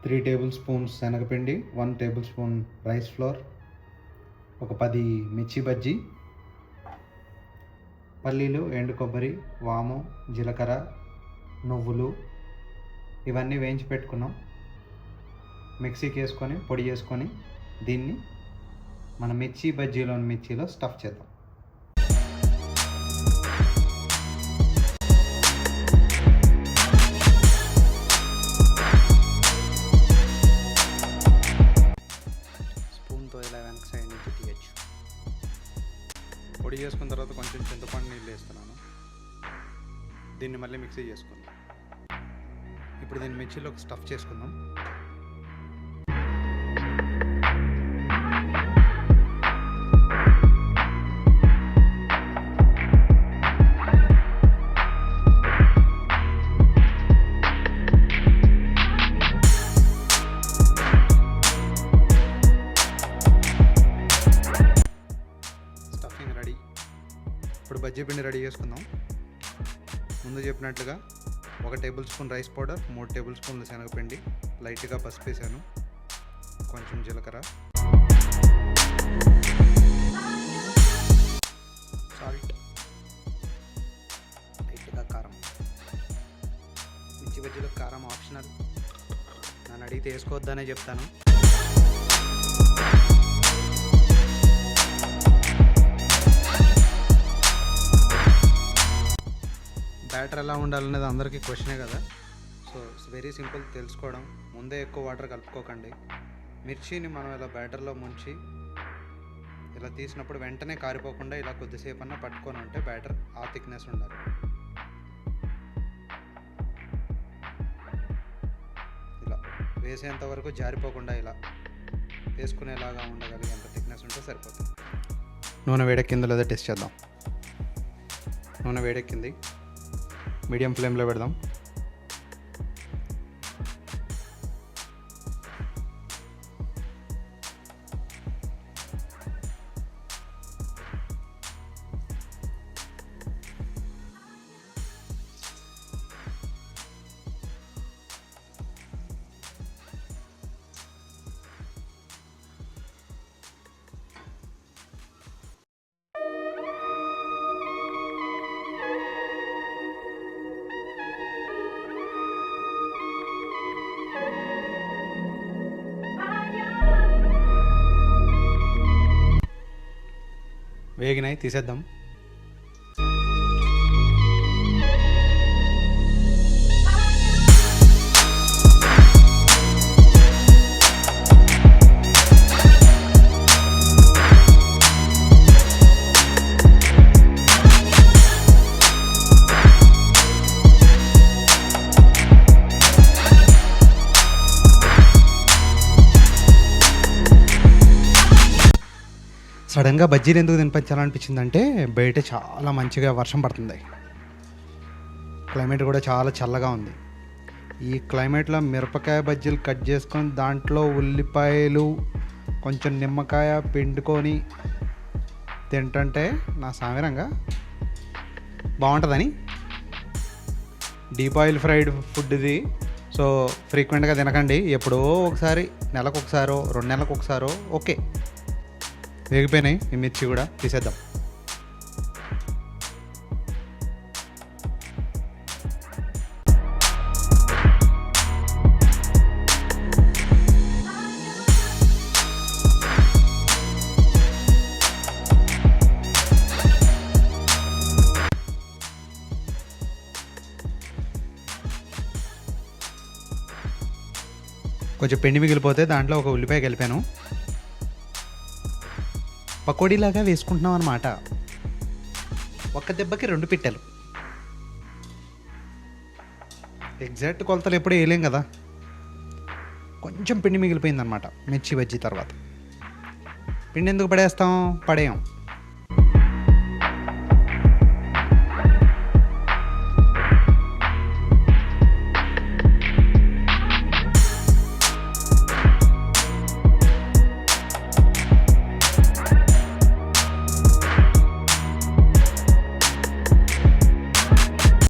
3 table spoons శనగపిండి, 1 table spoon rice flour, ఒక 10 మిర్చి బజ్జీ, పల్లీలు, ఎండు కొబ్బరి, వాము, జీలకర్ర, నువ్వులు ఇవన్నీ వేయించి పెట్టుకున్నాం. మిక్సీకి వేసుకొని పొడి చేసుకొని దీన్ని మన మిర్చిలో స్టఫ్ చేద్దాం. స్పూన్తో ఇలా వెనక సైడ్ నుంచి తీయచ్చు. పొడి చేసుకున్న తర్వాత కొంచెం చింతపండు నీళ్ళు వేస్తున్నాను. దీన్ని మళ్ళీ మిక్సీ చేసుకుందాం. ఇప్పుడు దీన్ని మిర్చిలోకి స్టఫ్ చేసుకుందాం. Stuffing ready. ఇప్పుడు బజ్జీ పిండి రెడీ చేసుకుందాం. ముందు చెప్పినట్లుగా 1 table spoon rice powder, 3 table స్పూన్లు శనగపిండి, లైట్గా పసుపు వేసాను, కొంచెం జీలకర్ర, సాల్ట్, లైట్గా కారం. మిర్చి బజ్జీలో కారం ఆప్షనల్, నన్ను అడిగితే వేసుకోవద్దనే చెప్తాను. బ్యాటర్ ఎలా ఉండాలనేది అందరికీ క్వశ్చనే కదా. సో ఇట్స్ వెరీ సింపుల్ తెలుసుకోవడం. ముందే ఎక్కువ వాటర్ కలుపుకోకండి. మిర్చిని మనం ఇలా బ్యాటర్లో ముంచి ఇలా తీసినప్పుడు వెంటనే కారిపోకుండా ఇలా కొద్దిసేపు అన్నా పట్టుకొని ఉంటే బ్యాటర్ ఆ థిక్నెస్ ఉండాలి. ఇలా వేసేంత వరకు జారిపోకుండా ఇలా వేసుకునేలాగా ఉండగలిగేంత థిక్నెస్ ఉంటే సరిపోతుంది. నూనె వేడెక్కిందో లేదో టెస్ట్ చేద్దాం. నూనె వేడెక్కింది. మీడియం ఫ్లేమ్లో పెడదాం. వేగినాయి, తీసేద్దాం. సడన్గా బజ్జీలు ఎందుకు తినిపించాలనిపించిందంటే బయట చాలా మంచిగా వర్షం పడుతుంది, క్లైమేట్ కూడా చాలా చల్లగా ఉంది. ఈ క్లైమేట్లో మిరపకాయ బజ్జీలు కట్ చేసుకొని దాంట్లో ఉల్లిపాయలు కొంచెం నిమ్మకాయ పిండుకొని తింటుంటే నా సామిరంగా బాగుంటుందని. డీప్ ఆయిల్ ఫ్రైడ్ ఫుడ్ ఇది. సో ఫ్రీక్వెంట్గా తినకండి, ఎప్పుడో ఒకసారి, నెలకు ఒకసారో 2 నెలలకు ఒకసారో ఓకే. వేగిపోయినాయి ఈ మిర్చి కూడా, తీసేద్దాం. కొంచెం పిండి మిగిలిపోతే దాంట్లో ఒక ఉల్లిపాయ కలిపాను. పకోడీలాగా వేసుకుంటున్నాం అన్నమాట. ఒక్క దెబ్బకి 2 పిట్టలు. ఎగ్జాక్ట్ కొలతలు ఎప్పుడూ వేయలేం కదా. కొంచెం పిండి మిగిలిపోయిందనమాట మిర్చి బజ్జీ తర్వాత. పిండి ఎందుకు పడేస్తాం? పడేయం.